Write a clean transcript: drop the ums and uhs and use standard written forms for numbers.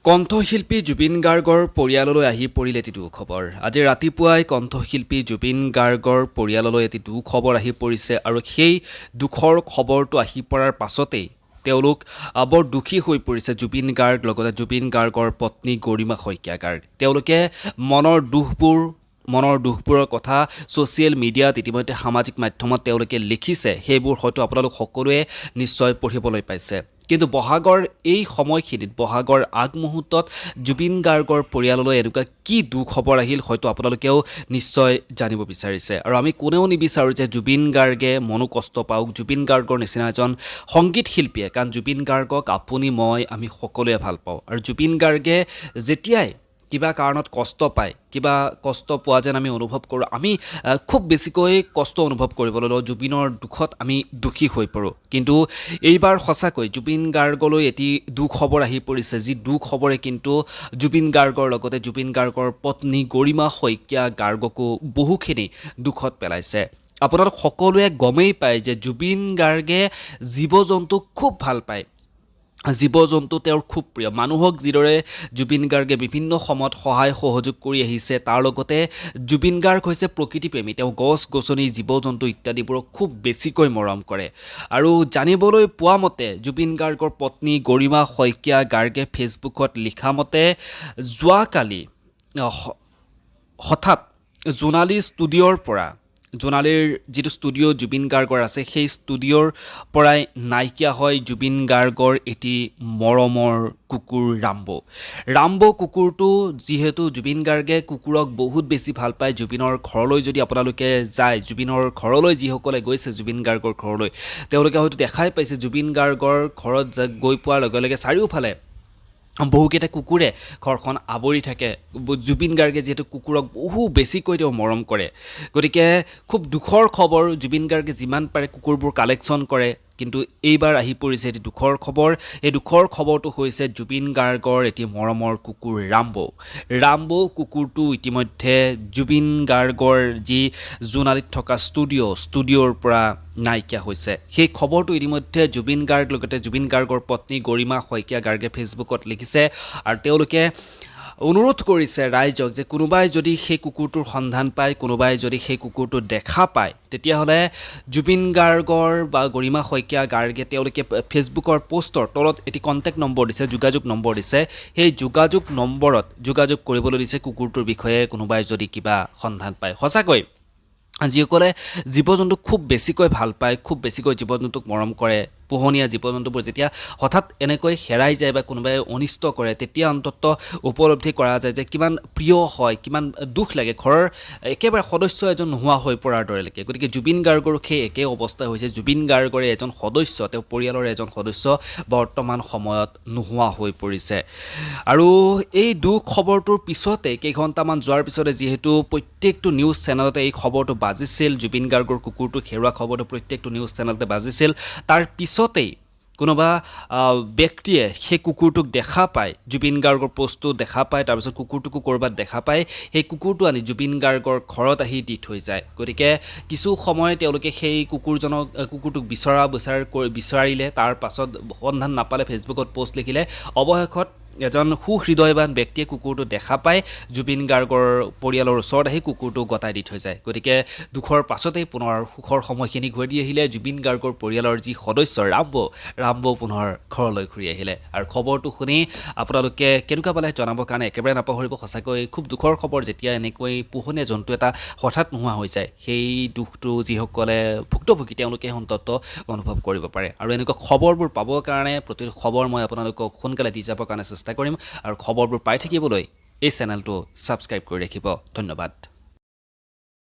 কণ্ঠশিল্পী জুবিন গাৰ্গৰ পৰিয়াললৈ আহি পৰিল এটি দুখবৰ। আজি ৰাতিপুৱাই কণ্ঠশিল্পী জুবিন গাৰ্গৰ পৰিয়াললৈ এটি দুখবৰ আহি পৰিছে আৰু সেই দুখৰ খবৰটো আহি পৰাৰ পাছতেই তেওঁলোক বৰ দুখী হৈ পৰিছে জুবিন গাৰ্গ লগতে জুবিন গাৰ্গৰ পত্নী গৰিমা শইকীয়া গাৰ্গ। তেওঁলোকে মনৰ দুখবোৰৰ কথা ছ'চিয়েল মিডিয়াত ইতিমধ্যে সামাজিক মাধ্যমত তেওঁলোকে লিখিছে। সেইবোৰ হয়তো আপোনালোক সকলোৱে নিশ্চয় পঢ়িবলৈ পাইছে। কিন্তু বহাগৰ এই সময়খিনিত বহাগৰ আগমুহূৰ্তত জুবিন গাৰ্গৰ পৰিয়াললৈ এনেকুৱা কি দুখবৰ আহিল হয়তো আপোনালোকেও নিশ্চয় জানিব বিচাৰিছে। আৰু আমি কোনেও নিবিচাৰোঁ যে জুবিন গাৰ্গে মনো কষ্ট পাওক, জুবিন গাৰ্গৰ নিচিনা এজন সংগীত শিল্পীয়ে, কাৰণ জুবিন গাৰ্গক আপুনি আমি সকলোৱে ভাল পাওঁ। আৰু জুবিন গাৰ্গে যেতিয়াই কিবা কাৰণত কষ্ট পায়, কিবা কষ্ট পোৱা যেন আমি অনুভৱ কৰোঁ, আমি খুব বেছিকৈ কষ্ট অনুভৱ কৰিবলৈ লওঁ, জুবিনৰ দুখত আমি দুখী হৈ পৰোঁ। কিন্তু এইবাৰ সঁচাকৈ জুবিন গাৰ্গলৈ এটি দুখ খবৰ আহি পৰিছে, যি দুখ খবৰে কিন্তু জুবিন গাৰ্গৰ লগতে জুবিন গাৰ্গৰ পত্নী গৰিমা শইকীয়া গাৰ্গকো বহুখিনি দুখত পেলাইছে। আপোনালোক সকলোৱে গমেই পায় যে জুবিন গাৰ্গে জীৱ জন্তুক খুব ভাল পায়, জীৱ জন্তু তেওঁৰ খুব প্ৰিয়। মানুহক যিদৰে জুবিন গাৰ্গে বিভিন্ন সময়ত সহায় সহযোগ কৰি আহিছে, তাৰ লগতে জুবিন গাৰ্গ হৈছে প্ৰকৃতিপ্ৰেমী। তেওঁ গছ গছনি জীৱ জন্তু ইত্যাদিবোৰক খুব বেছিকৈ মৰম কৰে। আৰু জানিবলৈ পোৱা মতে জুবিন গাৰ্গৰ পত্নী গৰিমা শইকীয়া গাৰ্গে ফেচবুকত লিখা মতে যোৱাকালি হঠাৎ জোনালীৰ যিটো ষ্টুডিঅ' জুবিন গাৰ্গৰ আছে, সেই ষ্টুডিঅ'ৰ পৰাই নাইকিয়া হয় জুবিন গাৰ্গৰ এটি মৰমৰ কুকুৰ ৰাম্বো কুকুৰটো। যিহেতু জুবিন গাৰ্গে কুকুৰক বহুত বেছি ভাল পায়, জুবিনৰ ঘৰলৈ যদি আপোনালোকে যায়, জুবিনৰ ঘৰলৈ যিসকলে গৈছে জুবিন গাৰ্গৰ ঘৰলৈ, তেওঁলোকে হয়তো দেখাই পাইছে জুবিন গাৰ্গৰ ঘৰত গৈ পোৱাৰ লগে লগে চাৰিওফালে বহুকেইটা কুকুৰে ঘৰখন আৱৰি থাকে। জুবিন গাৰ্গে যিহেতু কুকুৰক বহু বেছিকৈ তেওঁ মৰম কৰে, গতিকে খুব দুখৰ খবৰ। জুবিন গাৰ্গে যিমান পাৰে কুকুৰবোৰ কালেকশ্যন কৰে, কিন্তু এইবাৰ আহি পৰিছে এটি দুখৰ খবৰ। এই দুখৰ খবৰটো হৈছে জুবিন গাৰ্গৰ এটি মৰমৰ কুকুৰ ৰাম্বো কুকুৰটো ইতিমধ্যে জুবিন গাৰ্গৰ যি জোনালীত থকা ষ্টুডিঅ'ৰ পৰা নাইকিয়া হৈছে। সেই খবৰটো ইতিমধ্যে জুবিন গাৰ্গ লগতে জুবিন গাৰ্গৰ পত্নী গৰিমা শইকীয়া গাৰ্গে ফেচবুকত লিখিছে আৰু তেওঁলোকে অনুৰোধ কৰিছে ৰাইজক যে কোনোবাই যদি সেই কুকুৰটোৰ সন্ধান পায়, কোনোবাই যদি সেই কুকুৰটো দেখা পায়, তেতিয়াহ'লে জুবিন গাৰ্গৰ বা গৰিমা শইকীয়া গাৰ্গে তেওঁলোকে ফেচবুকৰ পোষ্টৰ তলত এটি কণ্টেক্ট নম্বৰ দিছে, যোগাযোগ নম্বৰ দিছে। সেই যোগাযোগ নম্বৰত যোগাযোগ কৰিবলৈ দিছে কুকুৰটোৰ বিষয়ে কোনোবাই যদি কিবা সন্ধান পায়। সঁচাকৈ যিসকলে জীৱ জন্তুক খুব বেছিকৈ ভাল পায়, খুব বেছিকৈ জীৱ জন্তুক মৰম কৰে, পোহনীয়া জীৱ জন্তুবোৰ যেতিয়া হঠাৎ এনেকৈ হেৰাই যায় বা কোনোবাই অনিষ্ট কৰে, তেতিয়া অন্ততঃ উপলব্ধি কৰা যায় যে কিমান প্ৰিয় হয়, কিমান দুখ লাগে, ঘৰৰ একেবাৰে সদস্য এজন নোহোৱা হৈ পৰাৰ দৰে লাগে। গতিকে জুবিন গাৰ্গৰো সেই একেই অৱস্থা হৈছে। জুবিন গাৰ্গৰে এজন সদস্য, তেওঁ পৰিয়ালৰ এজন সদস্য বৰ্তমান সময়ত নোহোৱা হৈ পৰিছে। আৰু এই দুখ খবৰটোৰ পিছতে কেইঘণ্টামান যোৱাৰ পিছতে যিহেতু প্ৰত্যেকটো নিউজ চেনেলতে এই খবৰটো বাজিছিল, জুবিন গাৰ্গৰ কুকুৰটো হেৰুৱা খবৰটো প্ৰত্যেকটো নিউজ চেনেলতে বাজিছিল, তাৰ পিছতেই কোনোবা ব্যক্তিয়ে সেই কুকুৰটোক দেখা পায়, জুবিন গাৰ্গৰ পোষ্টটো দেখা পায়, তাৰপিছত কুকুৰটোকো ক'ৰবাত দেখা পায়, সেই কুকুৰটো আনি জুবিন গাৰ্গৰ ঘৰত আহি দি থৈ যায়। গতিকে কিছু সময় তেওঁলোকে সেই কুকুৰটোক বিচাৰিলে, তাৰ পাছত সন্ধান নাপালে, ফেচবুকত পোষ্ট লিখিলে, অৱশেষত এজন সুহৃদয়বান ব্যক্তিয়ে কুকুৰটো দেখা পায়, জুবিন গাৰ্গৰ পৰিয়ালৰ ওচৰত আহি কুকুৰটো গতাই দি থৈ যায়। গতিকে দুখৰ পাছতেই পুনৰ সুখৰ সময়খিনি ঘূৰি আহিলে। জুবিন গাৰ্গৰ পৰিয়ালৰ যি সদস্য ৰাম্বো পুনৰ ঘৰলৈ ঘূৰি আহিলে। আৰু খবৰটো শুনি আপোনালোকে কেনেকুৱা পালে জনাবৰ কাৰণে একেবাৰে নাপাহৰিব। সঁচাকৈ খুব দুখৰ খবৰ, যেতিয়া এনেকৈ পোহনীয়া জন্তু এটা হঠাৎ নোহোৱা হৈ যায়, সেই দুখটো যিসকলে ভুক্তভোগী তেওঁলোকে অন্ততঃ অনুভৱ কৰিব পাৰে। আৰু এনেকুৱা খবৰবোৰ পাবৰ কাৰণে প্ৰতিটো খবৰ মই আপোনালোকক সোনকালে দি যাবৰ কাৰণে চেষ্টা কৰিম। আৰু খবৰবোৰ পাই থাকিবলৈ এই চেনেলটো ছাবস্ক্ৰাইব কৰি ৰাখিব। ধন্যবাদ।